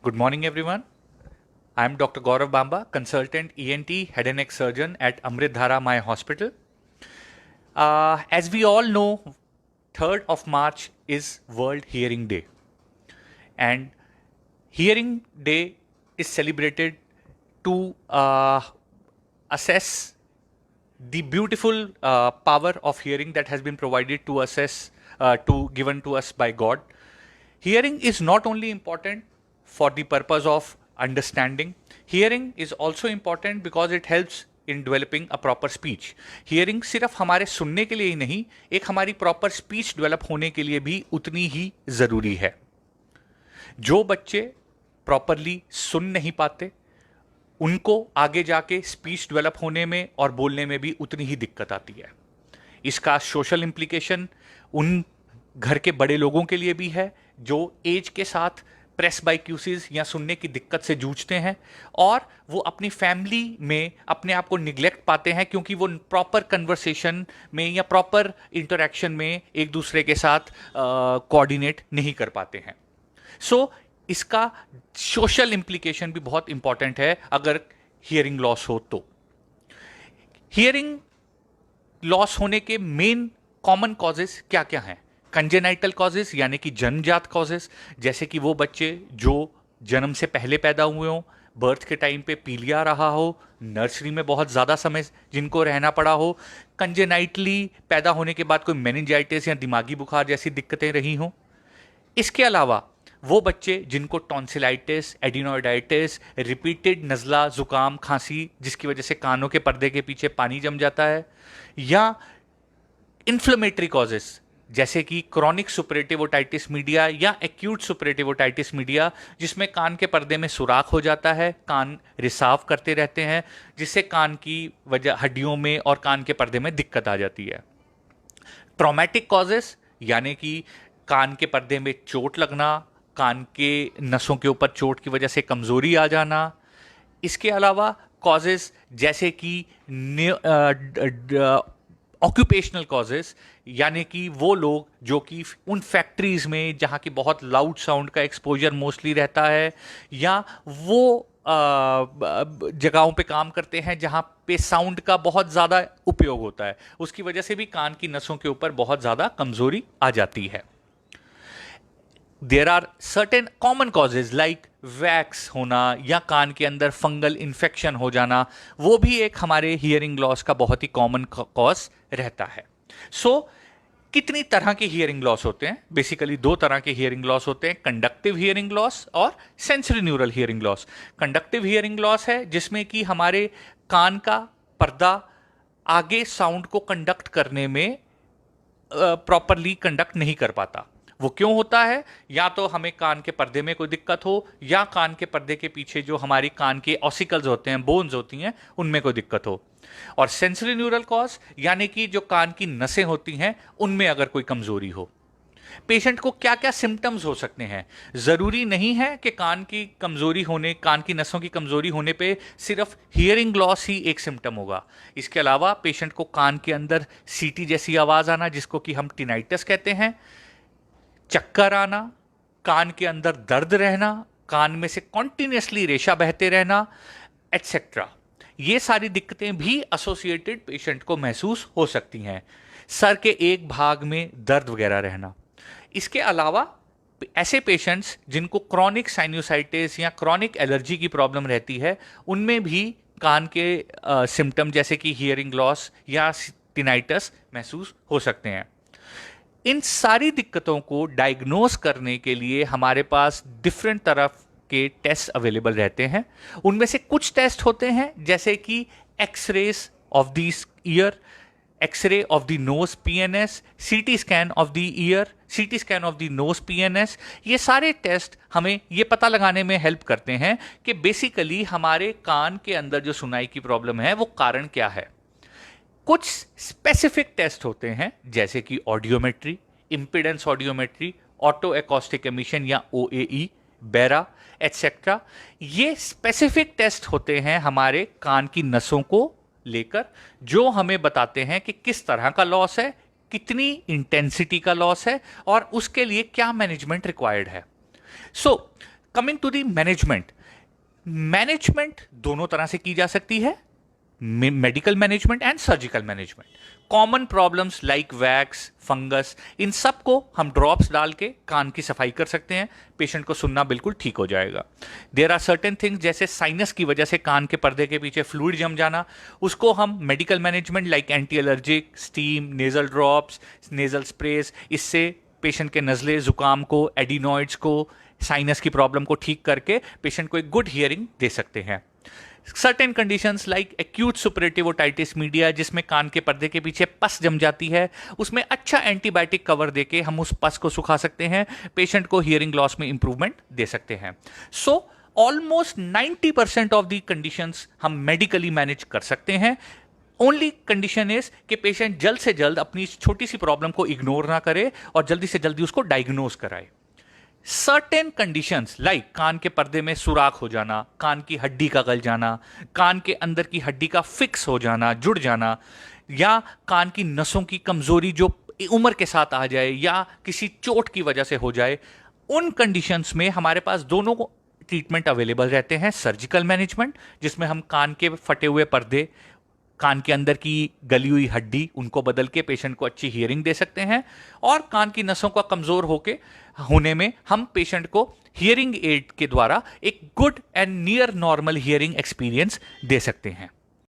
Good morning, everyone. I am Dr. Gaurav Bamba, consultant ENT head and neck surgeon at Amrit Dhara My Hospital. As we all know, 3rd of March is World Hearing Day, and Hearing Day is celebrated to assess the beautiful power of hearing that has been provided to us, given to us by God. Hearing is not only important for the purpose of understanding, hearing is also important because it helps in developing a proper speech. Hearing सिर्फ हमारे सुनने के लिए ही नहीं, एक हमारी proper speech develop होने के लिए भी उतनी ही ज़रूरी है. जो बच्चे प्रॉपरली सुन नहीं पाते, उनको आगे जाके स्पीच डेवलप होने में और बोलने में भी उतनी ही दिक्कत आती है. इसका सोशल इम्प्लीकेशन उन घर के बड़े लोगों के लिए भी है जो एज के साथ प्रेसबाइक्यूसिस या सुनने की दिक्कत से जूझते हैं, और वो अपनी फैमिली में अपने आप को निग्लेक्ट पाते हैं क्योंकि वो प्रॉपर कन्वर्सेशन में या प्रॉपर इंटरेक्शन में एक दूसरे के साथ कोऑर्डिनेट नहीं कर पाते हैं. सो इसका सोशल इम्प्लीकेशन भी बहुत इंपॉर्टेंट है अगर हियरिंग लॉस हो तो. हियरिंग लॉस होने के मेन कॉमन कॉजेस क्या क्या हैं? कंजेनाइटल कॉजेस यानी कि जन्मजात कॉजेस, जैसे कि वो बच्चे जो जन्म से पहले पैदा हुए हों, बर्थ के टाइम पे पीलिया रहा हो, नर्सरी में बहुत ज़्यादा समय जिनको रहना पड़ा हो, कंजेनाइटली पैदा होने के बाद कोई मेनिंजाइटिस या दिमागी बुखार जैसी दिक्कतें रही हों. इसके अलावा वो बच्चे जिनको टॉन्सिलाइटिस, एडिनोइडाइटिस, रिपीटेड नज़ला, ज़ुकाम, खांसी जिसकी वजह से कानों के पर्दे के पीछे पानी जम जाता है, या इन्फ्लेमेटरी कॉजेस जैसे कि क्रॉनिक सुपरेटिव ओटाइटिस मीडिया या एक्यूट सुपरेटिव ओटाइटिस मीडिया, जिसमें कान के पर्दे में सुराख हो जाता है, कान रिसाव करते रहते हैं, जिससे कान की वजह हड्डियों में और कान के पर्दे में दिक्कत आ जाती है. ट्रॉमेटिक कॉजेस यानी कि कान के पर्दे में चोट लगना, कान के नसों के ऊपर चोट की वजह से कमज़ोरी आ जाना. इसके अलावा कॉजेस जैसे कि ऑक्यूपेशनल कॉजेस यानी कि वो लोग जो कि उन फैक्ट्रीज में जहाँ की बहुत लाउड साउंड का एक्सपोजर मोस्टली रहता है, या वो जगहों पे काम करते हैं जहाँ पे साउंड का बहुत ज़्यादा उपयोग होता है, उसकी वजह से भी कान की नसों के ऊपर बहुत ज़्यादा कमज़ोरी आ जाती है. There are certain common causes like wax होना या कान के अंदर फंगल इन्फेक्शन हो जाना, वो भी एक हमारे हियरिंग लॉस का बहुत ही कॉमन कॉज रहता है. सो कितनी तरह के हियरिंग लॉस होते हैं? बेसिकली 2 तरह के हियरिंग लॉस होते हैं, कंडक्टिव हियरिंग लॉस और sensory neural hearing loss. Conductive hearing loss है जिसमें कि हमारे कान का पर्दा आगे साउंड को कंडक्ट करने में प्रॉपरली कंडक्ट नहीं कर पाता. वो क्यों होता है? या तो हमें कान के पर्दे में कोई दिक्कत हो, या कान के पर्दे के पीछे जो हमारी कान के ऑसिकल्स होते हैं, बोन्स होती हैं, उनमें कोई दिक्कत हो. और सेंसरी न्यूरल कॉज यानी कि जो कान की नसें होती हैं उनमें अगर कोई कमजोरी हो. पेशेंट को क्या क्या सिम्टम्स हो सकते हैं? जरूरी नहीं है कि कान की कमजोरी होने, कान की नसों की कमजोरी होने पे सिर्फ हियरिंग लॉस ही एक सिम्टम होगा. इसके अलावा पेशेंट को कान के अंदर सीटी जैसी आवाज आना, जिसको कि हम टिनाइटस कहते हैं, चक्कर आना, कान के अंदर दर्द रहना, कान में से कॉन्टिन्यूसली रेशा बहते रहना, एटसेट्रा, ये सारी दिक्कतें भी एसोसिएटेड पेशेंट को महसूस हो सकती हैं. सर के एक भाग में दर्द वगैरह रहना. इसके अलावा ऐसे पेशेंट्स जिनको क्रॉनिक साइनोसाइटिस या क्रॉनिक एलर्जी की प्रॉब्लम रहती है, उनमें भी कान के सिम्टम जैसे कि हियरिंग लॉस या टिनाइटस महसूस हो सकते हैं. इन सारी दिक्कतों को डायग्नोस करने के लिए हमारे पास डिफरेंट तरह के टेस्ट अवेलेबल रहते हैं. उनमें से कुछ टेस्ट होते हैं जैसे कि X-rays of the ear, X-ray of the nose PNS, CT scan of the ear, CT scan of the nose PNS. ये सारे टेस्ट हमें ये पता लगाने में हेल्प करते हैं कि बेसिकली हमारे कान के अंदर जो सुनाई की प्रॉब्लम है वो कारण क्या है. कुछ स्पेसिफिक टेस्ट होते हैं जैसे कि audiometry, impedance audiometry, auto acoustic emission या ओएई, बेरा, एटसेट्रा. ये स्पेसिफिक टेस्ट होते हैं हमारे कान की नसों को लेकर, जो हमें बताते हैं कि किस तरह का लॉस है, कितनी इंटेंसिटी का लॉस है और उसके लिए क्या मैनेजमेंट रिक्वायर्ड है. So coming to the management, management दोनों तरह से की जा सकती है, medical management and surgical management. Common problems like wax, fungus, इन सब को हम ड्रॉप्स डाल के कान की सफाई कर सकते हैं, पेशेंट को सुनना बिल्कुल ठीक हो जाएगा। देयर आर सर्टेन थिंग्स जैसे साइनस की वजह से कान के पर्दे के पीछे फ्लूइड जम जाना, उसको हम medical management like anti allergic, steam, nasal drops, nasal sprays, इससे पेशेंट के नज़ले, जुकाम को, एडिनॉइड्स को, साइनस की प्रॉब्लम को ठीक करके पेशेंट को एक गुड हियरिंग दे सकते हैं। Certain conditions like acute superlative otitis media, जिसमें कान के पर्दे के पीछे पस जम जाती है, उसमें अच्छा एंटीबायोटिक कवर देके हम उस पस को सुखा सकते हैं, पेशेंट को हियरिंग लॉस में इंप्रूवमेंट दे सकते हैं। So almost 90% of the conditions हम मेडिकली मैनेज कर सकते हैं। ओनली कंडीशन इज कि पेशेंट जल्द से जल्द अपनी छोटी सी प्रॉब्लम को इग्नोर ना करे और जल्दी से जल्दी उसको डायग्नोज कराए। सर्टेन कंडीशंस लाइक कान के पर्दे में सुराख हो जाना, कान की हड्डी का गल जाना, कान के अंदर की हड्डी का फिक्स हो जाना, जुड़ जाना, या कान की नसों की कमजोरी जो उम्र के साथ आ जाए या किसी चोट की वजह से हो जाए, उन कंडीशंस में हमारे पास दोनों ट्रीटमेंट अवेलेबल रहते हैं। सर्जिकल मैनेजमेंट, जिसमें हम कान के फटे हुए पर्दे, कान के अंदर की गली हुई हड्डी, उनको बदल के पेशेंट को अच्छी हियरिंग दे सकते हैं, और कान की नसों का कमजोर होने में हम पेशेंट को हियरिंग एड के द्वारा एक good and near normal hearing experience दे सकते हैं।